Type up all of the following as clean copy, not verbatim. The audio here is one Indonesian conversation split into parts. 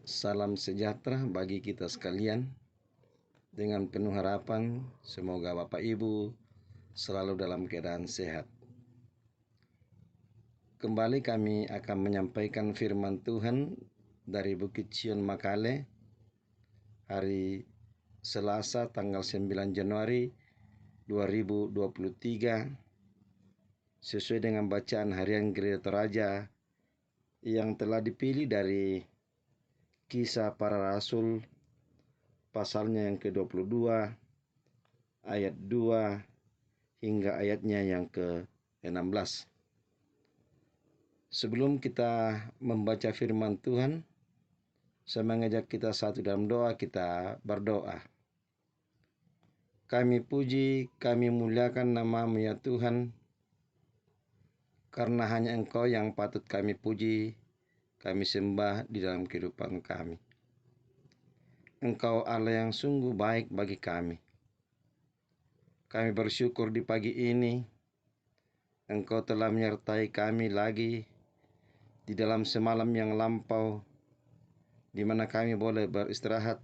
Salam sejahtera bagi kita sekalian. Dengan penuh harapan, semoga Bapak Ibu selalu dalam keadaan sehat. Kembali kami akan menyampaikan firman Tuhan dari Bukit Sion Makale, hari Selasa tanggal 9 Januari 2023, sesuai dengan bacaan harian Gereja Toraja yang telah dipilih dari Kisah Para Rasul pasalnya yang ke-22 ayat 2 hingga ayatnya yang ke-16. Sebelum kita membaca firman Tuhan, saya mengajak kita satu dalam doa. Kita berdoa. Kami puji, kami muliakan nama-Mu ya Tuhan, karena hanya Engkau yang patut kami puji, kami sembah di dalam kehidupan kami. Engkau Allah yang sungguh baik bagi kami. Kami bersyukur di pagi ini Engkau telah menyertai kami lagi di dalam semalam yang lampau, di mana kami boleh beristirahat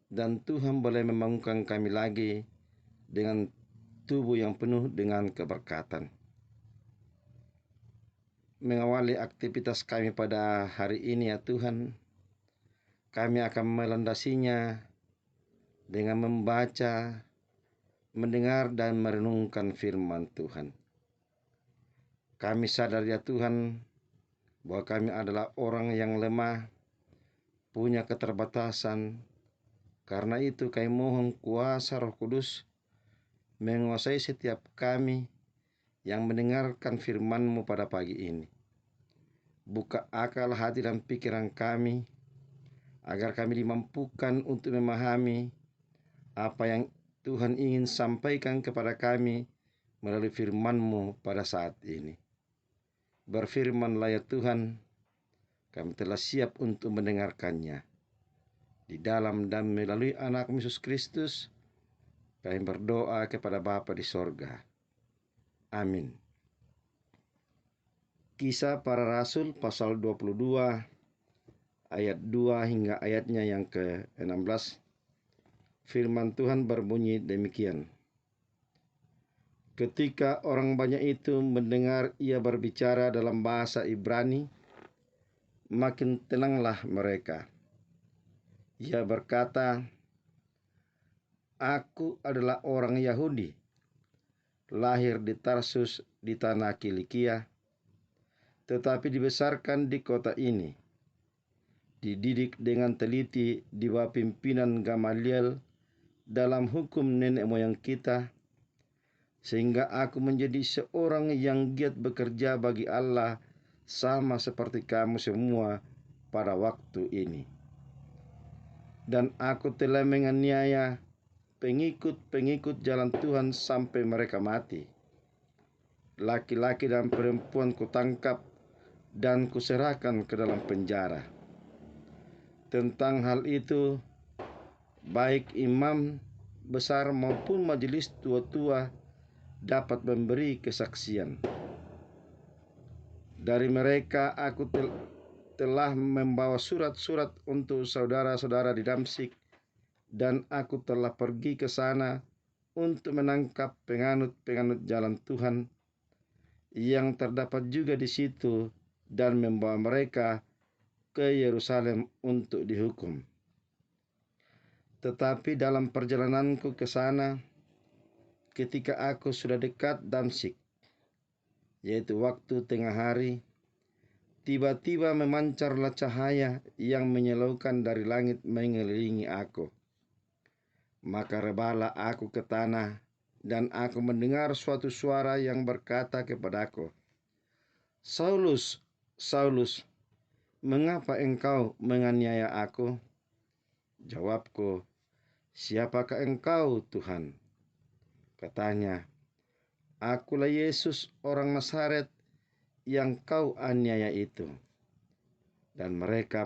dan Tuhan boleh membangunkan kami lagi dengan tubuh yang penuh dengan keberkatan. Mengawali aktivitas kami pada hari ini ya Tuhan, kami akan melandasinya dengan membaca, mendengar dan merenungkan firman Tuhan. Kami sadar ya Tuhan bahwa kami adalah orang yang lemah, punya keterbatasan. Karena itu kami mohon kuasa Roh Kudus menguasai setiap kami yang mendengarkan firman-Mu pada pagi ini. Buka akal hati dan pikiran kami, agar kami dimampukan untuk memahami apa yang Tuhan ingin sampaikan kepada kami melalui firman-Mu pada saat ini. Berfirman-Lah ya Tuhan, kami telah siap untuk mendengarkannya. Di dalam dan melalui Anak Yesus Kristus, kami berdoa kepada Bapa di sorga. Amin. Kisah Para Rasul pasal 22 ayat 2 hingga ayatnya yang ke-16. Firman Tuhan berbunyi demikian. Ketika orang banyak itu mendengar ia berbicara dalam bahasa Ibrani, makin tenanglah mereka. Ia berkata, "Aku adalah orang Yahudi, lahir di Tarsus di tanah Kilikia, tetapi dibesarkan di kota ini. Dididik dengan teliti di bawah pimpinan Gamaliel dalam hukum nenek moyang kita, sehingga aku menjadi seorang yang giat bekerja bagi Allah sama seperti kamu semua pada waktu ini. Dan aku telah menganiaya pengikut-pengikut jalan Tuhan sampai mereka mati. Laki-laki dan perempuan kutangkap dan kuserahkan ke dalam penjara. Tentang hal itu, baik imam besar maupun majelis tua-tua dapat memberi kesaksian. Dari mereka aku telah membawa surat-surat untuk saudara-saudara di Damsyik, dan aku telah pergi ke sana untuk menangkap penganut-penganut jalan Tuhan yang terdapat juga di situ dan membawa mereka ke Yerusalem untuk dihukum. Tetapi dalam perjalananku ke sana, ketika aku sudah dekat Damsyik, yaitu waktu tengah hari, tiba-tiba memancarlah cahaya yang menyilaukan dari langit mengelilingi aku. Maka rebalah aku ke tanah, dan aku mendengar suatu suara yang berkata kepadaku, "Saulus, Saulus, mengapa engkau menganiaya aku?" Jawabku, "Siapakah engkau, Tuhan?" Katanya, "Akulah Yesus orang Nazaret yang kau aniaya itu." Dan mereka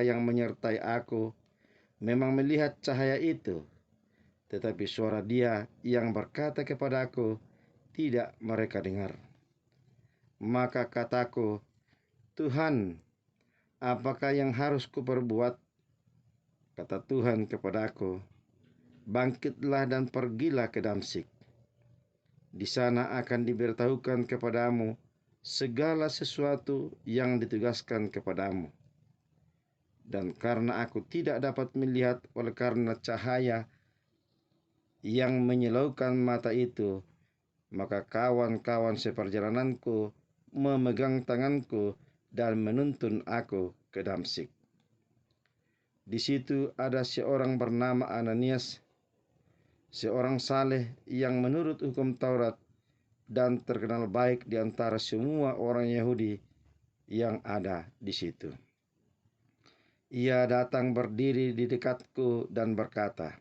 yang menyertai aku memang melihat cahaya itu, tetapi suara Dia yang berkata kepadaku tidak mereka dengar. Maka kataku, "Tuhan, apakah yang harus kuperbuat? Kata Tuhan kepadaku, bangkitlah dan pergilah ke Damsyik. Di sana akan diberitahukan kepadamu segala sesuatu yang ditugaskan kepadamu. Dan karena aku tidak dapat melihat oleh karena cahaya yang menyilaukan mata itu, maka kawan-kawan seperjalananku memegang tanganku dan menuntun aku ke Damsyik. Di situ ada seorang bernama Ananias, seorang saleh yang menurut hukum Taurat dan terkenal baik di antara semua orang Yahudi yang ada di situ. Ia datang berdiri di dekatku dan berkata,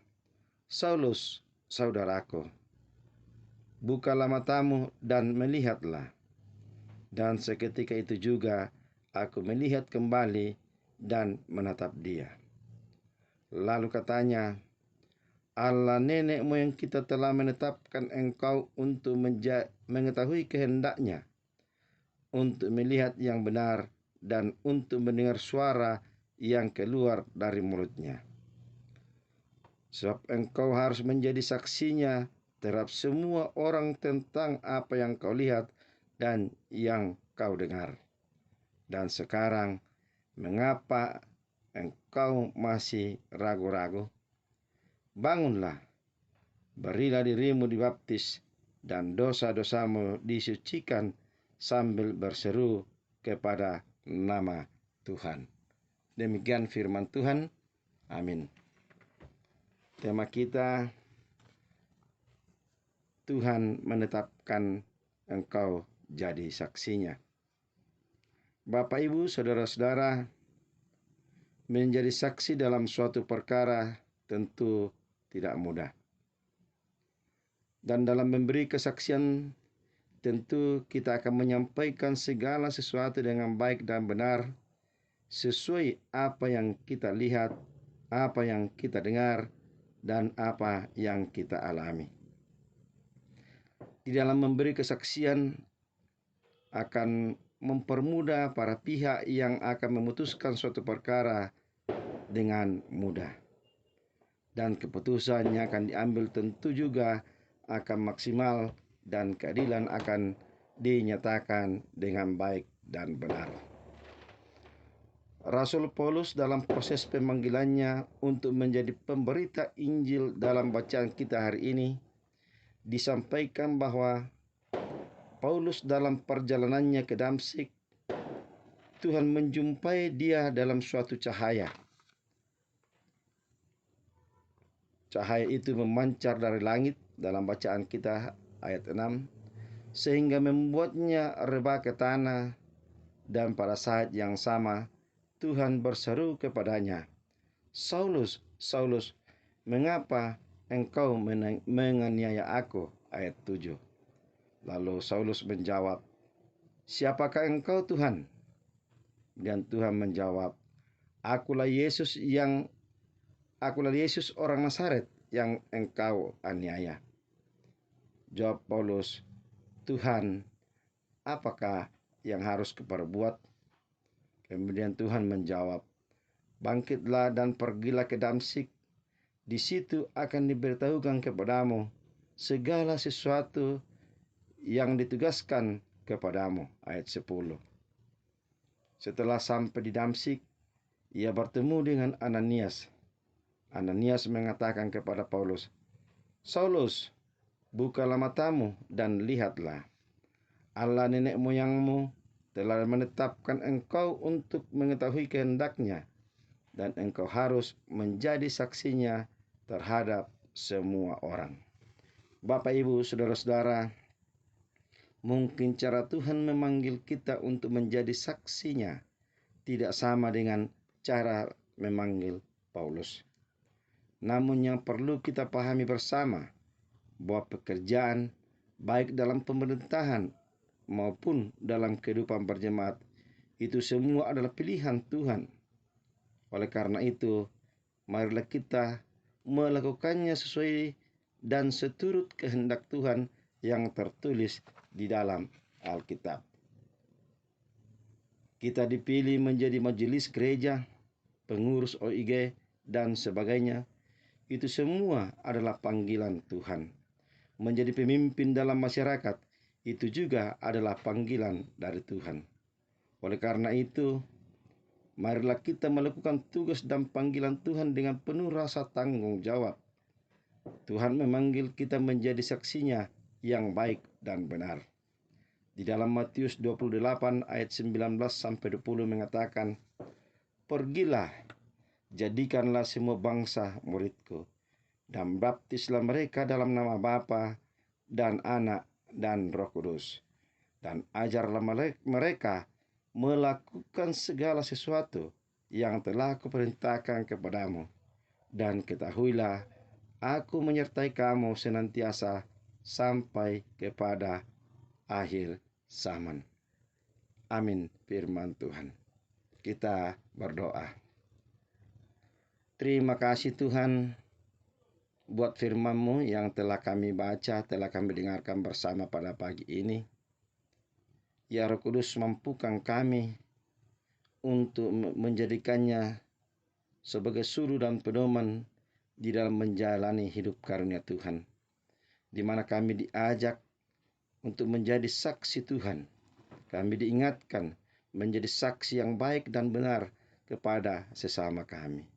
Saulus, saudaraku, bukalah matamu dan melihatlah. Dan seketika itu juga aku melihat kembali dan menatap dia. Lalu katanya, Allah nenek moyang kita telah menetapkan engkau untuk mengetahui kehendaknya, untuk melihat yang benar, dan untuk mendengar suara yang keluar dari mulutnya. Sebab engkau harus menjadi saksinya terhadap semua orang tentang apa yang kau lihat dan yang kau dengar. Dan sekarang, mengapa engkau masih ragu-ragu? Bangunlah, berilah dirimu dibaptis, dan dosa-dosamu disucikan sambil berseru kepada nama Tuhan. Demikian firman Tuhan. Amin. Tema kita, Tuhan menetapkan engkau jadi saksinya. Bapak, Ibu, saudara-saudara, menjadi saksi dalam suatu perkara tentu tidak mudah. Dan dalam memberi kesaksian, tentu kita akan menyampaikan segala sesuatu dengan baik dan benar, sesuai apa yang kita lihat, apa yang kita dengar, dan apa yang kita alami. Di dalam memberi kesaksian akan mempermudah para pihak yang akan memutuskan suatu perkara dengan mudah. Dan keputusannya akan diambil tentu juga akan maksimal dan keadilan akan dinyatakan dengan baik dan benar. Rasul Paulus dalam proses pemanggilannya untuk menjadi pemberita Injil dalam bacaan kita hari ini, disampaikan bahwa Paulus dalam perjalanannya ke Damsyik, Tuhan menjumpai dia dalam suatu cahaya. Cahaya itu memancar dari langit dalam bacaan kita ayat 6, sehingga membuatnya rebah ke tanah, dan pada saat yang sama Tuhan berseru kepadanya, Saulus, Saulus, mengapa engkau menganiaya aku? Ayat 7. Lalu Saulus menjawab, siapakah engkau Tuhan? Dan Tuhan menjawab, Akulah Yesus orang Nazaret yang engkau aniaya. Jawab Paulus, Tuhan, apakah yang harus kuperbuat? Kemudian Tuhan menjawab, bangkitlah dan pergilah ke Damsyik. Di situ akan diberitahukan kepadamu segala sesuatu yang ditugaskan kepadamu. Ayat 10. Setelah sampai di Damsyik, ia bertemu dengan Ananias. Ananias mengatakan kepada Paulus, Saulus, bukalah matamu dan lihatlah. Allah nenek moyangmu telah menetapkan engkau untuk mengetahui kehendaknya, dan engkau harus menjadi saksinya terhadap semua orang. Bapak, Ibu, saudara-saudara, mungkin cara Tuhan memanggil kita untuk menjadi saksinya tidak sama dengan cara memanggil Paulus. Namun yang perlu kita pahami bersama bahwa pekerjaan baik dalam pemerintahan maupun dalam kehidupan berjemaat itu semua adalah pilihan Tuhan. Oleh karena itu, marilah kita melakukannya sesuai dan seturut kehendak Tuhan yang tertulis di dalam Alkitab. Kita dipilih menjadi majelis gereja, pengurus OIG, dan sebagainya. Itu semua adalah panggilan Tuhan. Menjadi pemimpin dalam masyarakat, itu juga adalah panggilan dari Tuhan. Oleh karena itu, marilah kita melakukan tugas dan panggilan Tuhan dengan penuh rasa tanggung jawab. Tuhan memanggil kita menjadi saksinya yang baik dan benar. Di dalam Matius 28 ayat 19 sampai 20 mengatakan, "Pergilah, jadikanlah semua bangsa muridku, dan baptislah mereka dalam nama Bapa dan Anak dan Roh Kudus, dan ajarlah mereka melakukan segala sesuatu yang telah kuperintahkan kepadamu. Dan ketahuilah, aku menyertai kamu senantiasa sampai kepada akhir zaman." Amin, firman Tuhan. Kita berdoa. Terima kasih Tuhan buat firman-Mu yang telah kami baca, telah kami dengarkan bersama pada pagi ini. Ya Roh Kudus, mampukan kami untuk menjadikannya sebagai suru dan pedoman di dalam menjalani hidup karunia Tuhan, di mana kami diajak untuk menjadi saksi Tuhan. Kami diingatkan menjadi saksi yang baik dan benar kepada sesama kami.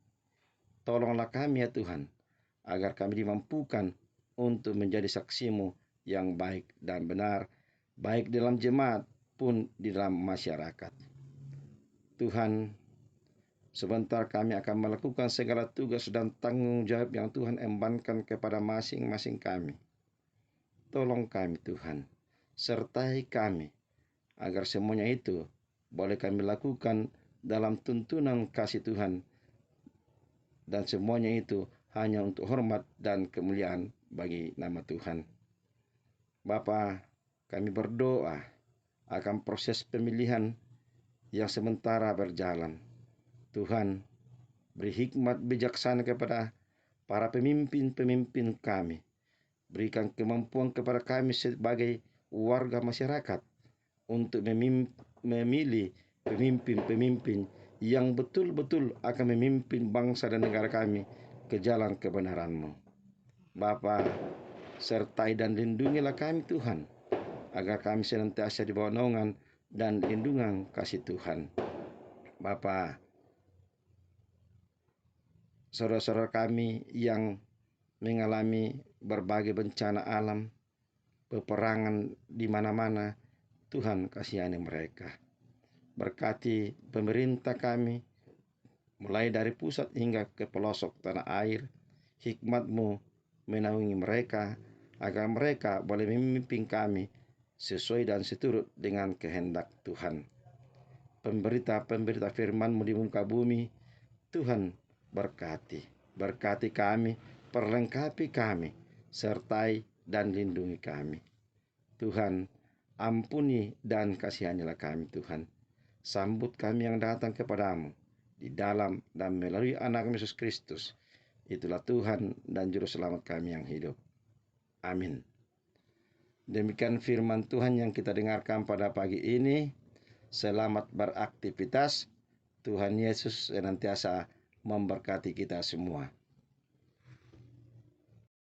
Tolonglah kami ya Tuhan, agar kami dimampukan untuk menjadi saksi-Mu yang baik dan benar, baik dalam jemaat pun di dalam masyarakat. Tuhan, sebentar kami akan melakukan segala tugas dan tanggung jawab yang Tuhan embankan kepada masing-masing kami. Tolong kami Tuhan, sertai kami, agar semuanya itu boleh kami lakukan dalam tuntunan kasih Tuhan, dan semuanya itu hanya untuk hormat dan kemuliaan bagi nama Tuhan. Bapa, kami berdoa akan proses pemilihan yang sementara berjalan. Tuhan, beri hikmat bijaksana kepada para pemimpin-pemimpin kami. Berikan kemampuan kepada kami sebagai warga masyarakat untuk memilih pemimpin-pemimpin yang betul-betul akan memimpin bangsa dan negara kami ke jalan kebenaran-Mu. Bapa, sertai dan lindungilah kami Tuhan, agar kami senantiasa di bawah naungan dan lindungan kasih Tuhan. Bapa, saudara-saudara kami yang mengalami berbagai bencana alam, peperangan di mana-mana, Tuhan kasihani mereka. Berkati pemerintah kami, mulai dari pusat hingga ke pelosok tanah air. Hikmat-Mu menaungi mereka, agar mereka boleh memimpin kami sesuai dan seturut dengan kehendak Tuhan. Pemberita-pemberita firman-Mu di muka bumi, Tuhan berkati kami, perlengkapi kami, sertai dan lindungi kami. Tuhan, ampuni dan kasihanilah kami Tuhan. Sambut kami yang datang kepadamu di dalam dan melalui anak Yesus Kristus. Itulah Tuhan dan Juru Selamat kami yang hidup. Amin. Demikian firman Tuhan yang kita dengarkan pada pagi ini. Selamat beraktivitas. Tuhan Yesus senantiasa memberkati kita semua.